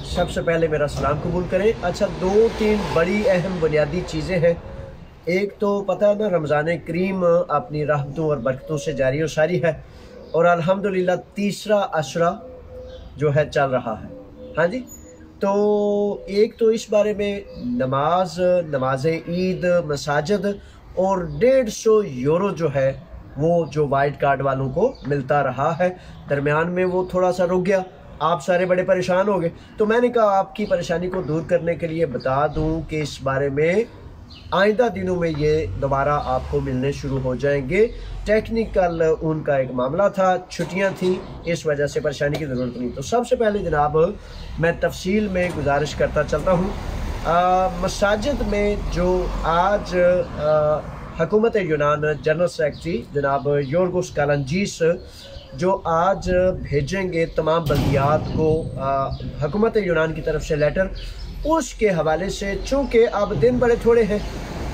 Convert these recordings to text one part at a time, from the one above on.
सबसे पहले मेरा सलाम कबूल करें। अच्छा, दो तीन बड़ी अहम बुनियादी चीज़ें हैं। एक तो पता है ना, रमज़ान करीम अपनी रहमतों और बरकतों से जारी और सारी है, और अल्हम्दुलिल्लाह तीसरा अशरा जो है चल रहा है। हाँ जी, तो एक तो इस बारे में नमाज ईद मसाजिद और 150 यूरो जो है वो जो वाइट कार्ड वालों को मिलता रहा है। दरमियान में वो थोड़ा सा रुक गया, आप सारे बड़े परेशान हो गए, तो मैंने कहा आपकी परेशानी को दूर करने के लिए बता दूं कि इस बारे में आइंदा दिनों में ये दोबारा आपको मिलने शुरू हो जाएंगे। टेक्निकल उनका एक मामला था, छुट्टियां थी, इस वजह से परेशानी की ज़रूरत नहीं। तो सबसे पहले जनाब मैं तफसील में गुजारिश करता चलता हूँ। मसाजिद में जो आज हुकूमत यूनान जनरल सेक्रेटरी जनाब योर्गोस कालंजीस जो आज भेजेंगे तमाम बल्दियात को हुकूमत यूनान की तरफ से लेटर, उसके हवाले से चूँकि अब दिन बड़े थोड़े हैं,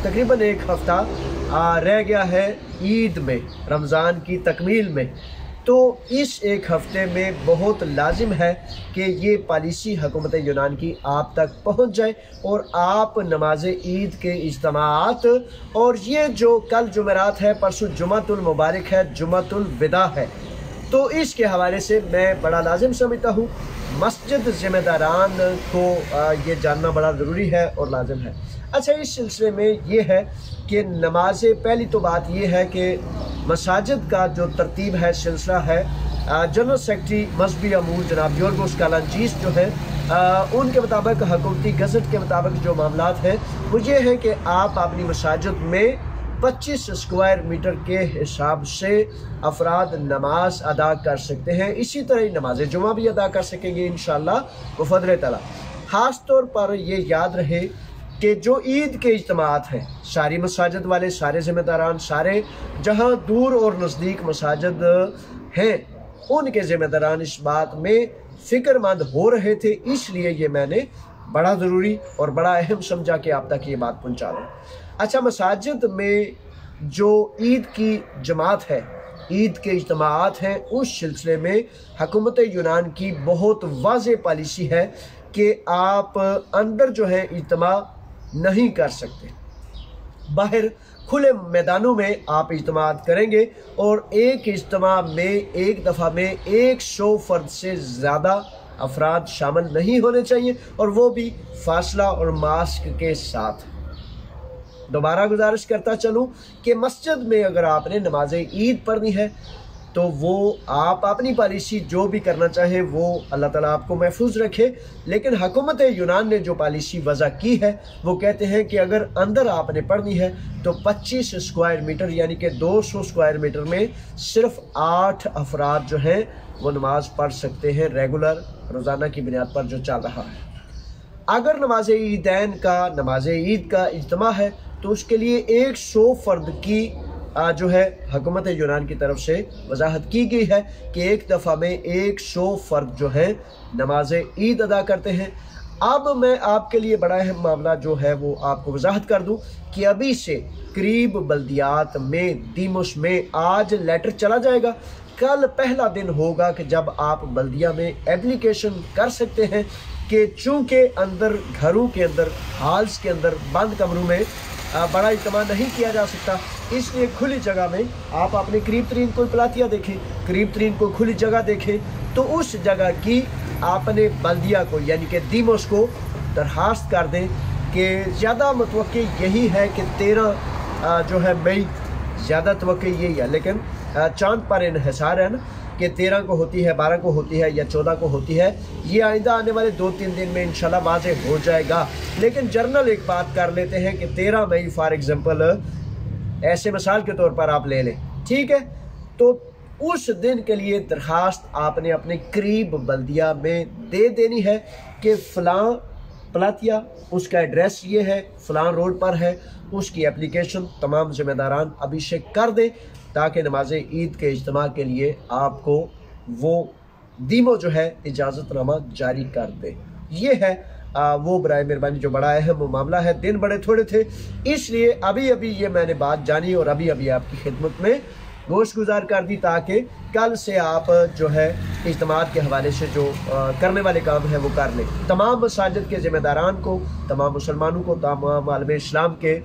तकरीबन एक हफ़्ता रह गया है ईद में, रमज़ान की तकमील में, तो इस एक हफ़्ते में बहुत लाजिम है कि ये पॉलिसी हुकूमत यूनान की आप तक पहुंच जाए और आप नमाज ईद के इज्तिमाआत, और ये जो कल जुमेरात है, परसों जुमातुल मुबारक है, जुमातुल विदा है, तो इसके हवाले से मैं बड़ा लाजिम समझता हूँ। मस्जिद ज़िम्मेदारान को ये जानना बड़ा ज़रूरी है और लाजिम है। अच्छा, इस सिलसिले में ये है कि नमाज़ें, पहली तो बात ये है कि मसाजिद का जो तरतीब है, सिलसिला है, जनरल सेक्रेटरी मजहबी अमूर जनाब योर्गोस कालंजीस जो है उनके मुताबिक, हुकूमती गज़ट के मुताबिक जो मामलात हैं वो ये है कि आप अपनी मसाजिद में 25 स्क्वायर मीटर के हिसाब से अफराद नमाज अदा कर सकते हैं। इसी तरह ही नमाज जुमा भी अदा कर सकेंगे इंशाअल्लाह बफज़ल तआला। ख़ास तौर पर ये याद रहे कि जो ईद के इज्तिमाआत हैं, सारी मसाजिद वाले, सारे ज़िम्मेदारान, सारे जहाँ दूर और नज़दीक मसाजिद हैं, उनके ज़िम्मेदारान इस बात में फ़िक्रमंद हो रहे थे, इसलिए ये मैंने बड़ा ज़रूरी और बड़ा अहम समझा कि आप तक ये बात पहुँचा दूँ। अच्छा, मसाजिद में जो ईद की जमात है, ईद के इज्तिमाआत हैं, उस सिलसिले में हुकूमत यूनान की बहुत वाज़ेह पॉलिसी है कि आप अंदर जो है इज्तिमा नहीं कर सकते, बाहर खुले मैदानों में आप इज्तिमाआत करेंगे, और एक इज्तिमा में एक दफ़ा में 100 फ़र्द से ज़्यादा अफराद शामिल नहीं होने चाहिए, और वो भी फासला और मास्क के साथ। दोबारा गुजारिश करता चलूँ कि मस्जिद में अगर आपने नमाज ईद पढ़नी है तो वो आप अपनी पॉलिसी जो भी करना चाहें वो अल्लाह ताला आपको महफूज रखे, लेकिन हुकूमत यूनान ने जो पॉलिसी वज़ा की है वो कहते हैं कि अगर अंदर आपने पढ़नी है तो 25 स्क्वायर मीटर यानी कि 200 स्क्वायर मीटर में सिर्फ 8 अफराद जो हैं वो नमाज पढ़ सकते हैं, रेगुलर रोज़ाना की बुनियाद पर जो चल रहा है। अगर नमाज ईदैन का, नमाज ईद का इज्तिमा है तो उसके लिए 100 फ़र्द की जो है हुकूमत यूनान की तरफ से वजाहत की गई है कि एक दफ़ा में 100 फ़र्द जो है नमाज ईद अदा करते हैं। अब मैं आपके लिए बड़ा अहम मामला जो है वो आपको वजाहत कर दूं कि अभी से करीब बल्दियात में, दीमुश में आज लेटर चला जाएगा। कल पहला दिन होगा कि जब आप बल्दिया में एप्लीकेशन कर सकते हैं कि चूँकि अंदर, घरों के अंदर, हॉल्स के अंदर, बंद कमरों में बड़ा इज्तिमा नहीं किया जा सकता, इसलिए खुली जगह में आप अपने करीब तरीन कोई प्लातिया देखें, करीब तरीन कोई खुली जगह देखें, तो उस जगह की आपने बल्दिया को यानी कि दीमुश को दरखास्त कर दें कि ज़्यादा मतवक्की यही है कि 13 जो है मई, ज़्यादा तवक्की यही है, लेकिन चांद पर इन्हिसार है ना कि 13 को होती है, 12 को होती है या 14 को होती है, ये आइंदा आने वाले 2-3 दिन में इंशाल्लाह वाज़ेह हो जाएगा। लेकिन जर्नल एक बात कर लेते हैं कि 13 मई फॉर एग्जांपल, ऐसे मिसाल के तौर पर आप ले लें, ठीक है, तो उस दिन के लिए दरखास्त आपने अपने करीब बल्दिया में दे देनी है कि फ़लाँ प्लातिया, उसका एड्रेस ये है, फ़लाँ रोड पर है, उसकी एप्लीकेशन तमाम ज़िम्मेदारान अभी से कर दें ताकि नमाज ईद के इज्तिमा के लिए आपको वो दीमो जो है इजाज़तनामा जारी कर दे। ये है वो बराए मेहरबानी जो बड़ा अहम मामला है। दिन बड़े थोड़े थे, इसलिए अभी अभी ये मैंने बात जानी और अभी अभी आपकी खिदमत में गोश्त गुजार कर दी, ताकि कल से आप जो है इज्तिमात के हवाले से जो करने वाले काम है वो कर लें। तमाम मसाजिद के ज़िम्मेदारान को, तमाम मुसलमानों को, तमाम आलम इस्लाम के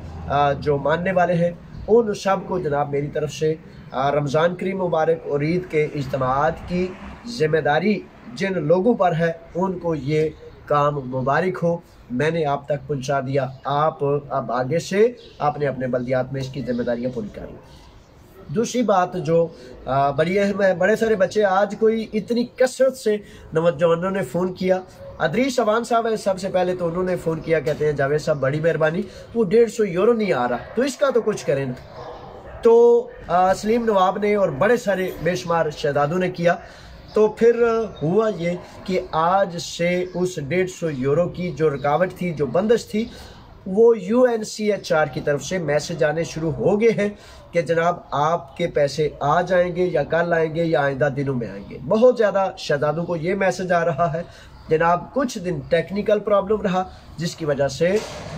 जो मानने वाले हैं, उन सब को जनाब मेरी तरफ से रमज़ान करीम मुबारक और ईद के इज्तिमात की ज़िम्मेदारी जिन लोगों पर है उनको ये काम मुबारक हो। मैंने आप तक पहुंचा दिया, आप अब आगे से आपने अपने बल्दियात में इसकी जिम्मेदारियां पूरी कर ली। दूसरी बात जो बड़ी अहम है, बड़े सारे बच्चे आज कोई इतनी कसरत से नौजवानों ने फ़ोन किया। अदरीस अवान साहब है, सबसे पहले तो उन्होंने फ़ोन किया, कहते हैं जावेद साहब बड़ी मेहरबानी, वो 150 यूरो नहीं आ रहा, तो इसका तो कुछ करें ना। तो सलीम नवाब ने और बड़े सारे बेशुमार शहजादों ने किया। तो फिर हुआ ये कि आज से उस 150 यूरो की जो रुकावट थी, जो बंदिश थी, वो UNCHR की तरफ से मैसेज आने शुरू हो गए हैं कि जनाब आपके पैसे आ जाएंगे या कल आएंगे या आइंदा दिनों में आएंगे। बहुत ज़्यादा शहजादों को ये मैसेज आ रहा है जनाब, कुछ दिन टेक्निकल प्रॉब्लम रहा जिसकी वजह से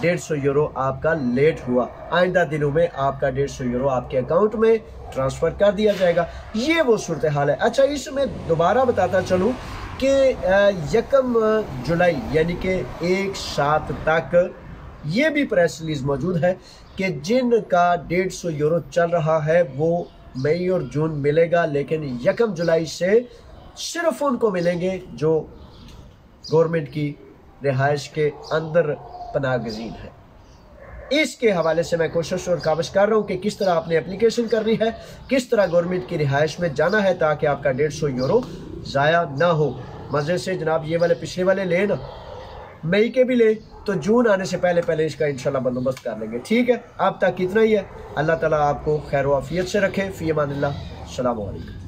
150 यूरो आपका लेट हुआ, आइंदा दिनों में आपका 150 यूरो आपके अकाउंट में ट्रांसफ़र कर दिया जाएगा। ये वो सूरत हाल है। अच्छा, इसमें दोबारा बताता चलूँ कि 1 जुलाई यानी कि 1/7 तक ये भी प्रेस रिलीज मौजूद है कि जिनका 150 यूरो चल रहा है वो मई और जून मिलेगा, लेकिन 1 जुलाई से सिर्फ उनको मिलेंगे जो गवर्नमेंट की रिहाइश के अंदर पनाहगज़ीन है। इसके हवाले से मैं कोशिश और काबिज कर रहा हूँ कि किस तरह आपने एप्लीकेशन करनी है, किस तरह गवर्नमेंट की रिहाइश में जाना है, ताकि आपका 150 यूरो ज़ाया ना हो। मज़े से जनाब ये वाले पिछले वाले ले ना, मई के भी ले, तो जून आने से पहले पहले इसका इंशाल्लाह बंदोबस्त कर लेंगे। ठीक है, अब तक इतना ही है। अल्लाह ताला आपको खैर व आफियत से रखे। फ़ी अमानिल्लाह। अस्सलामु अलैकुम।